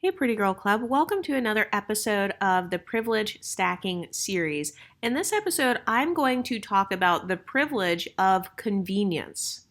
Hey, Pretty Girl Club. Welcome to another episode of the Privilege Stacking series. In this episode, I'm going to talk about the privilege of convenience.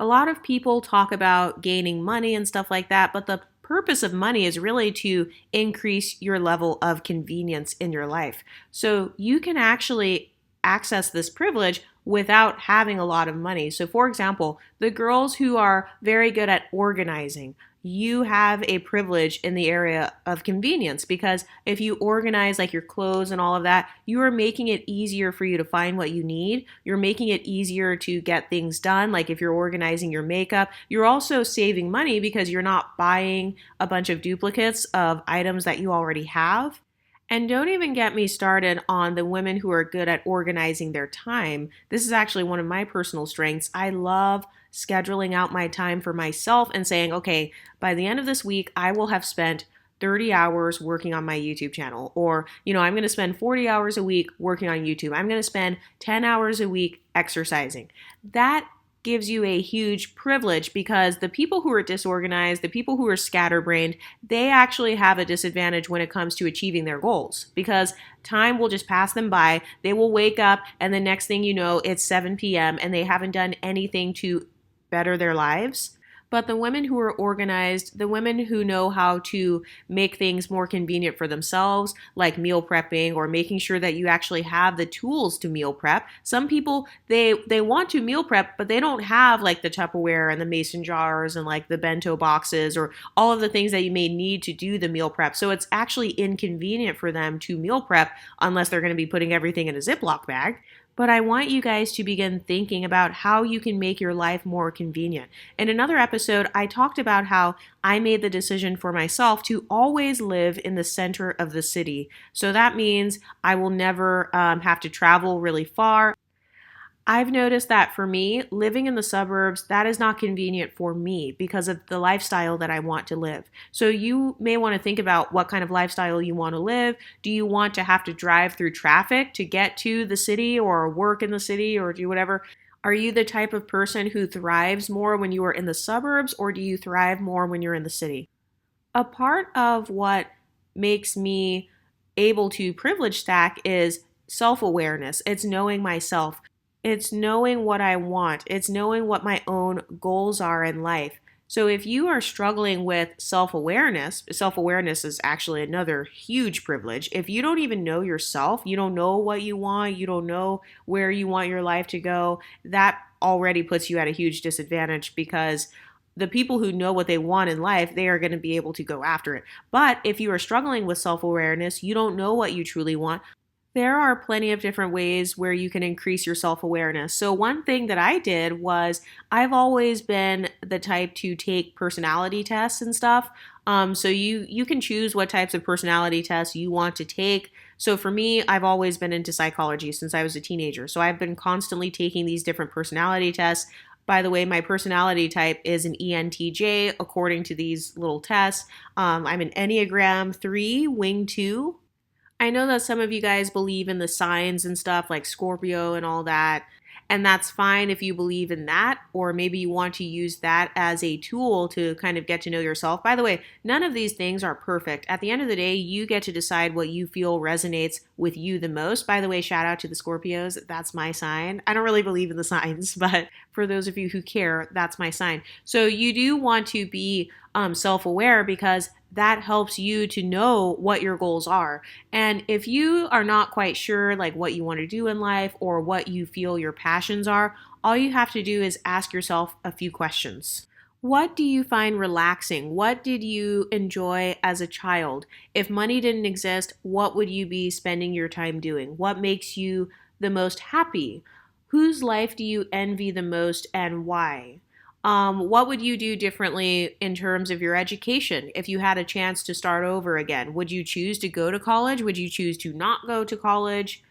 A lot of people talk about gaining money and stuff like that, but the purpose of money is really to increase your level of convenience in your life. So you can actually access this privilege without having a lot of money. So, for example, the girls who are very good at organizing, you have a privilege in the area of convenience because if you organize like your clothes and all of that, you are making it easier for you to find what you need. You're making it easier to get things done. Like if you're organizing your makeup, you're also saving money because you're not buying a bunch of duplicates of items that you already have. And don't even get me started on the women who are good at organizing their time. This is actually one of my personal strengths. I love scheduling out my time for myself and saying, okay, by the end of this week, I will have spent 30 hours working on my YouTube channel. Or, I'm going to spend 40 hours a week working on YouTube. I'm going to spend 10 hours a week exercising. That gives you a huge privilege because the people who are disorganized, the people who are scatterbrained, they actually have a disadvantage when it comes to achieving their goals because time will just pass them by. They will wake up and the next thing you know, it's 7 p.m. and they haven't done anything to better their lives. But the women who are organized, the women who know how to make things more convenient for themselves, like meal prepping or making sure that you actually have the tools to meal prep. Some people, they want to meal prep, but they don't have like the Tupperware and the mason jars and like the bento boxes or all of the things that you may need to do the meal prep. So it's actually inconvenient for them to meal prep unless they're going to be putting everything in a Ziploc bag. But I want you guys to begin thinking about how you can make your life more convenient. In another episode, I talked about how I made the decision for myself to always live in the center of the city. So that means I will never have to travel really far. I've noticed that for me, living in the suburbs, that is not convenient for me because of the lifestyle that I want to live. So you may want to think about what kind of lifestyle you want to live. Do you want to have to drive through traffic to get to the city or work in the city or do whatever? Are you the type of person who thrives more when you are in the suburbs or do you thrive more when you're in the city? A part of what makes me able to privilege stack is self-awareness. It's knowing myself. It's knowing what I want. It's knowing what my own goals are in life. So if you are struggling with self-awareness, self-awareness is actually another huge privilege. If you don't even know yourself, you don't know what you want, you don't know where you want your life to go, that already puts you at a huge disadvantage because the people who know what they want in life, they are going to be able to go after it. But if you are struggling with self-awareness, you don't know what you truly want, there are plenty of different ways where you can increase your self-awareness. So one thing that I did was I've always been the type to take personality tests and stuff. So you can choose what types of personality tests you want to take. So for me, I've always been into psychology since I was a teenager. So I've been constantly taking these different personality tests. By the way, my personality type is an ENTJ according to these little tests. I'm an Enneagram 3, Wing 2. I know that some of you guys believe in the signs and stuff like Scorpio and all that, and that's fine if you believe in that, or maybe you want to use that as a tool to kind of get to know yourself. By the way, none of these things are perfect. At the end of the day, you get to decide what you feel resonates with you the most. By the way, shout out to the Scorpios. That's my sign. I don't really believe in the signs, but for those of you who care, that's my sign. So you do want to be self-aware because that helps you to know what your goals are. And if you are not quite sure like what you want to do in life or what you feel your passions are, all you have to do is ask yourself a few questions. What do you find relaxing? What did you enjoy as a child? If money didn't exist, what would you be spending your time doing? What makes you the most happy? Whose life do you envy the most and why? What would you do differently in terms of your education if you had a chance to start over again? Would you choose to go to college? Would you choose to not go to college?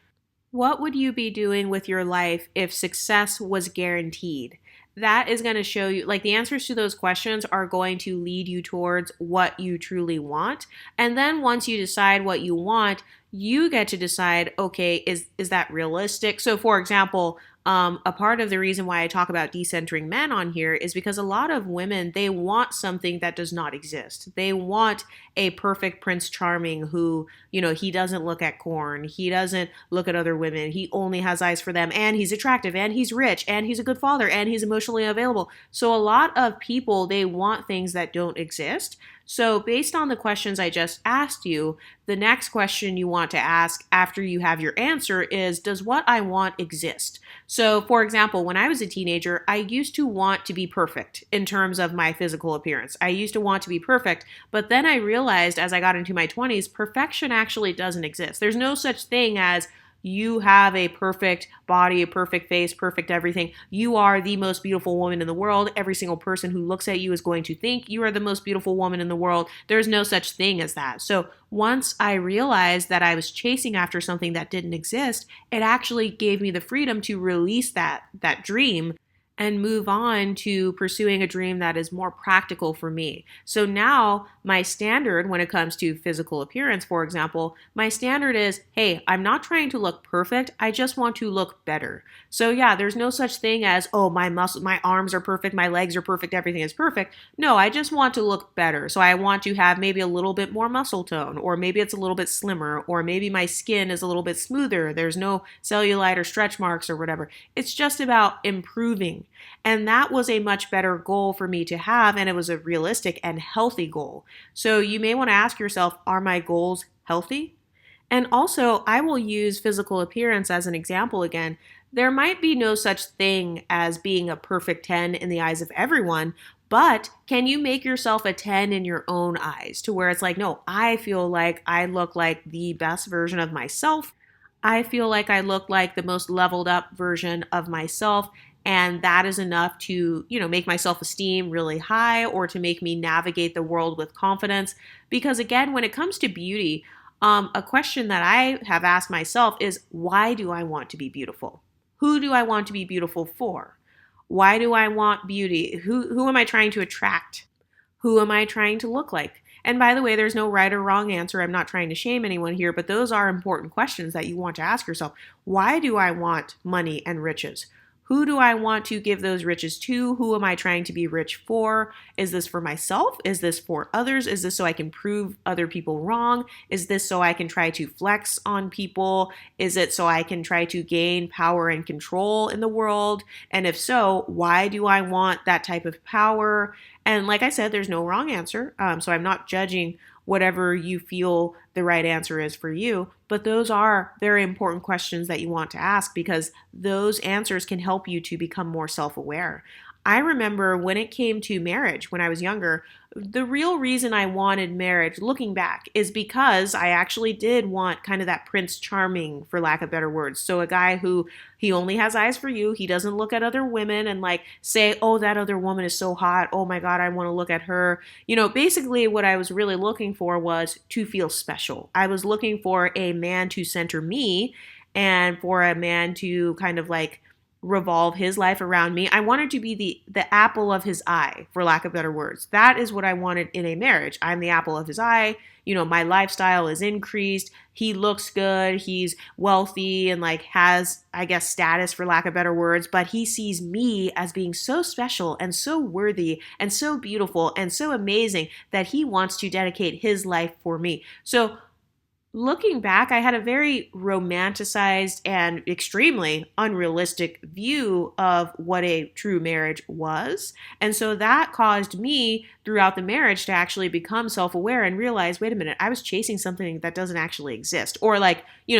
What would you be doing with your life if success was guaranteed? That is going to show you, like the answers to those questions are going to lead you towards what you truly want. And then once you decide what you want, you get to decide, okay, is that realistic? So for example, A part of the reason why I talk about decentering men on here is because a lot of women, they want something that does not exist. They want a perfect Prince Charming who, he doesn't look at corn, he doesn't look at other women, he only has eyes for them, and he's attractive, and he's rich, and he's a good father, and he's emotionally available. So a lot of people, they want things that don't exist. So, based on the questions I just asked you, the next question you want to ask after you have your answer is, does what I want exist? So, for example, when I was a teenager, I used to want to be perfect in terms of my physical appearance. I used to want to be perfect, but then I realized as I got into my 20s, perfection actually doesn't exist. There's no such thing as you have a perfect body, a perfect face, perfect everything. You are the most beautiful woman in the world. Every single person who looks at you is going to think you are the most beautiful woman in the world. There's no such thing as that. So once I realized that I was chasing after something that didn't exist, it actually gave me the freedom to release that dream and move on to pursuing a dream that is more practical for me. So now my standard when it comes to physical appearance, for example, my standard is, hey, I'm not trying to look perfect. I just want to look better. So yeah, there's no such thing as, oh, my arms are perfect, my legs are perfect, everything is perfect. No, I just want to look better. So I want to have maybe a little bit more muscle tone, or maybe it's a little bit slimmer, or maybe my skin is a little bit smoother. There's no cellulite or stretch marks or whatever. It's just about improving. And that was a much better goal for me to have, and it was a realistic and healthy goal. So you may want to ask yourself, are my goals healthy? And also, I will use physical appearance as an example again. There might be no such thing as being a perfect 10 in the eyes of everyone, but can you make yourself a 10 in your own eyes to where it's like, no, I feel like I look like the best version of myself. I feel like I look like the most leveled up version of myself. And that is enough to, make my self-esteem really high or to make me navigate the world with confidence. Because again, when it comes to beauty, a question that I have asked myself is, why do I want to be beautiful? Who do I want to be beautiful for? Why do I want beauty? Who am I trying to attract? Who am I trying to look like? And by the way, there's no right or wrong answer. I'm not trying to shame anyone here, but those are important questions that you want to ask yourself. Why do I want money and riches? Who do I want to give those riches to? Who am I trying to be rich for? Is this for myself? Is this for others? Is this so I can prove other people wrong? Is this so I can try to flex on people? Is it so I can try to gain power and control in the world? And if so, why do I want that type of power? And like I said, there's no wrong answer. So I'm not judging whatever you feel the right answer is for you. But those are very important questions that you want to ask because those answers can help you to become more self-aware. I remember when it came to marriage when I was younger, the real reason I wanted marriage, looking back, is because I actually did want kind of that Prince Charming, for lack of better words. So a guy who he only has eyes for you. He doesn't look at other women and say, oh, that other woman is so hot. Oh my God, I want to look at her. Basically what I was really looking for was to feel special. I was looking for a man to center me and for a man to kind of revolve his life around me. I wanted to be the apple of his eye, for lack of better words. That is what I wanted in a marriage. I'm the apple of his eye. My lifestyle is increased. He looks good. He's wealthy and has, I guess, status, for lack of better words, but he sees me as being so special and so worthy and so beautiful and so amazing that he wants to dedicate his life for me. So looking back, I had a very romanticized and extremely unrealistic view of what a true marriage was. And so that caused me throughout the marriage to actually become self-aware and realize, wait a minute, I was chasing something that doesn't actually exist. Or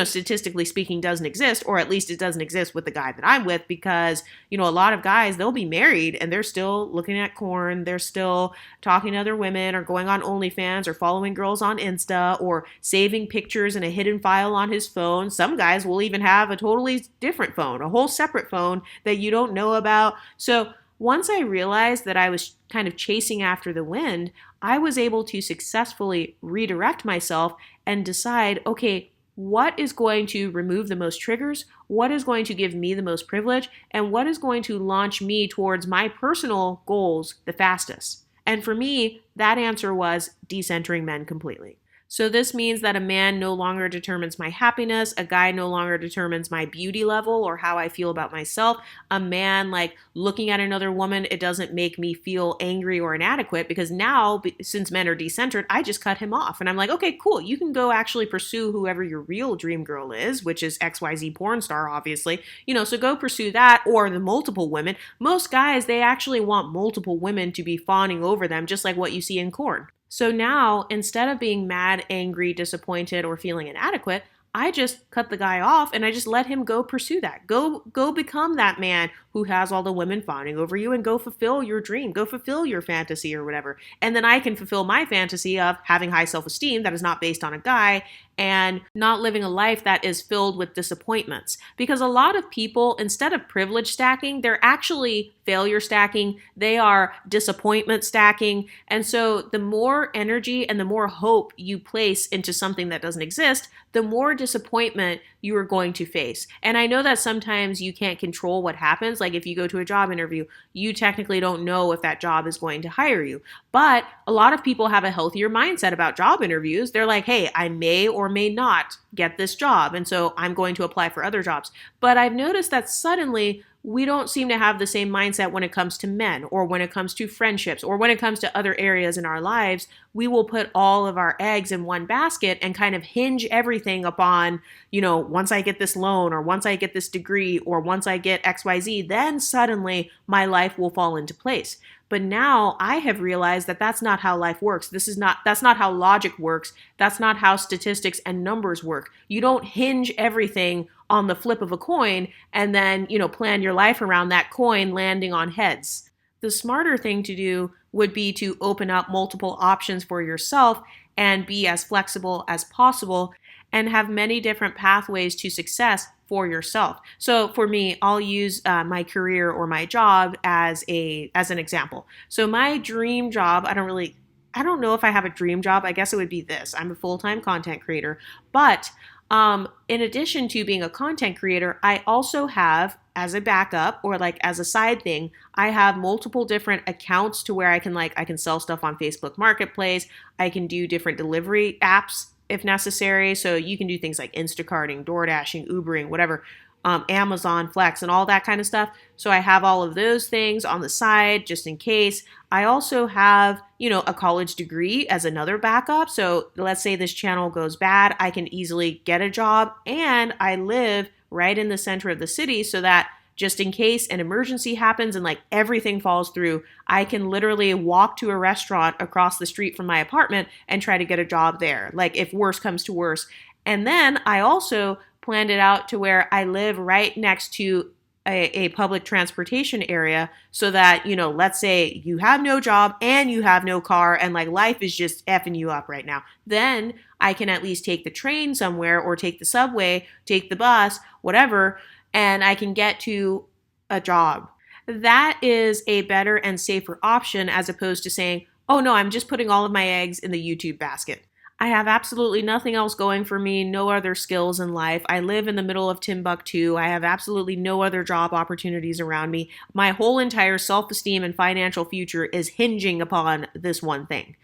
statistically speaking, doesn't exist, or at least it doesn't exist with the guy that I'm with because, a lot of guys, they'll be married and they're still looking at porn. They're still talking to other women or going on OnlyFans or following girls on Insta or saving pictures in a hidden file on his phone. Some guys will even have a totally different phone, a whole separate phone that you don't know about. So once I realized that I was kind of chasing after the wind, I was able to successfully redirect myself and decide, okay, what is going to remove the most triggers? What is going to give me the most privilege? And what is going to launch me towards my personal goals the fastest? And for me, that answer was decentering men completely. So this means that a man no longer determines my happiness, a guy no longer determines my beauty level or how I feel about myself. A man like looking at another woman, it doesn't make me feel angry or inadequate because now, since men are decentered, I just cut him off. And I'm like, okay, cool. You can go actually pursue whoever your real dream girl is, which is XYZ porn star, obviously. So go pursue that or the multiple women. Most guys, they actually want multiple women to be fawning over them, just like what you see in porn. So now, instead of being mad, angry, disappointed, or feeling inadequate, I just cut the guy off and I just let him go pursue that. Go become that man who has all the women fawning over you and go fulfill your dream. Go fulfill your fantasy or whatever. And then I can fulfill my fantasy of having high self-esteem that is not based on a guy and not living a life that is filled with disappointments. Because a lot of people, instead of privilege stacking, they're actually failure stacking. They are disappointment stacking. And so the more energy and the more hope you place into something that doesn't exist, the more disappointment you are going to face. And I know that sometimes you can't control what happens. Like if you go to a job interview, you technically don't know if that job is going to hire you. But a lot of people have a healthier mindset about job interviews. They're like, hey, I may or may not get this job. And so I'm going to apply for other jobs. But I've noticed that suddenly we don't seem to have the same mindset when it comes to men or when it comes to friendships or when it comes to other areas in our lives. We will put all of our eggs in one basket and kind of hinge everything upon, once I get this loan or once I get this degree or once I get XYZ, then suddenly my life will fall into place. But now I have realized that that's not how life works. That's not how logic works. That's not how statistics and numbers work. You don't hinge everything on the flip of a coin and then, plan your life around that coin landing on heads. The smarter thing to do would be to open up multiple options for yourself and be as flexible as possible and have many different pathways to success for yourself. So for me, I'll use my career or my job as an example. So my dream job, I don't know if I have a dream job. I guess it would be this. I'm a full-time content creator, but in addition to being a content creator, I also have, as a backup or like as a side thing, I have multiple different accounts to where I can sell stuff on Facebook Marketplace. I can do different delivery apps if necessary. So you can do things like Instacarting, DoorDashing, Ubering, whatever, Amazon Flex and all that kind of stuff. So I have all of those things on the side just in case. I also have, a college degree as another backup. So let's say this channel goes bad, I can easily get a job and I live right in the center of the city so that just in case an emergency happens and like everything falls through, I can literally walk to a restaurant across the street from my apartment and try to get a job there. Like if worse comes to worse. And then I also planned it out to where I live right next to a public transportation area so that, let's say you have no job and you have no car and like life is just effing you up right now. Then I can at least take the train somewhere or take the subway, take the bus, whatever, and I can get to a job. That is a better and safer option as opposed to saying, oh no, I'm just putting all of my eggs in the YouTube basket. I have absolutely nothing else going for me, no other skills in life. I live in the middle of Timbuktu. I have absolutely no other job opportunities around me. My whole entire self-esteem and financial future is hinging upon this one thing.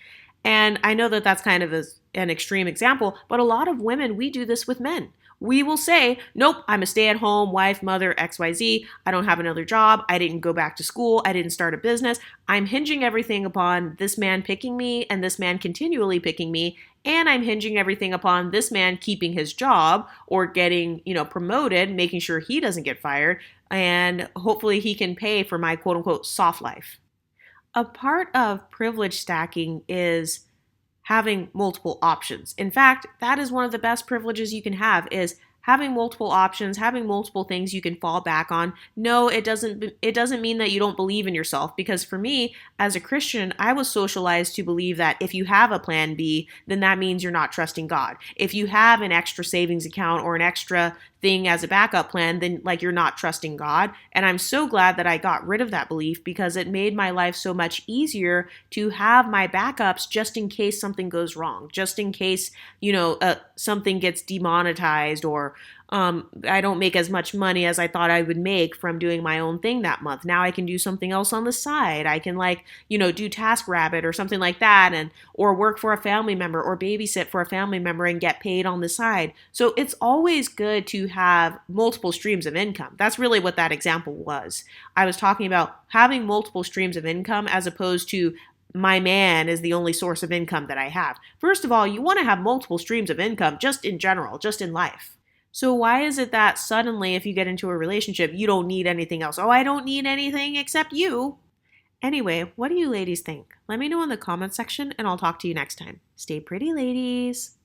And I know that that's kind of an extreme example, but a lot of women, we do this with men. We will say, nope, I'm a stay-at-home wife, mother, XYZ. I don't have another job. I didn't go back to school. I didn't start a business. I'm hinging everything upon this man picking me and this man continually picking me. And I'm hinging everything upon this man keeping his job or getting, promoted, making sure he doesn't get fired. And hopefully he can pay for my quote unquote soft life. A part of privilege stacking is having multiple options. In fact, that is one of the best privileges you can have is having multiple options, having multiple things you can fall back on. No, it doesn't mean that you don't believe in yourself, because for me, as a Christian, I was socialized to believe that if you have a plan B, then that means you're not trusting God. If you have an extra savings account or an extra thing as a backup plan, then like you're not trusting God. And I'm so glad that I got rid of that belief because it made my life so much easier to have my backups just in case something goes wrong, just in case, something gets demonetized or I don't make as much money as I thought I would make from doing my own thing that month. Now I can do something else on the side. I can do TaskRabbit or something like that, and or work for a family member or babysit for a family member and get paid on the side. So it's always good to have multiple streams of income. That's really what that example was. I was talking about having multiple streams of income as opposed to my man is the only source of income that I have. First of all, you want to have multiple streams of income just in general, just in life. So why is it that suddenly if you get into a relationship, you don't need anything else? Oh, I don't need anything except you. Anyway, what do you ladies think? Let me know in the comments section and I'll talk to you next time. Stay pretty, ladies.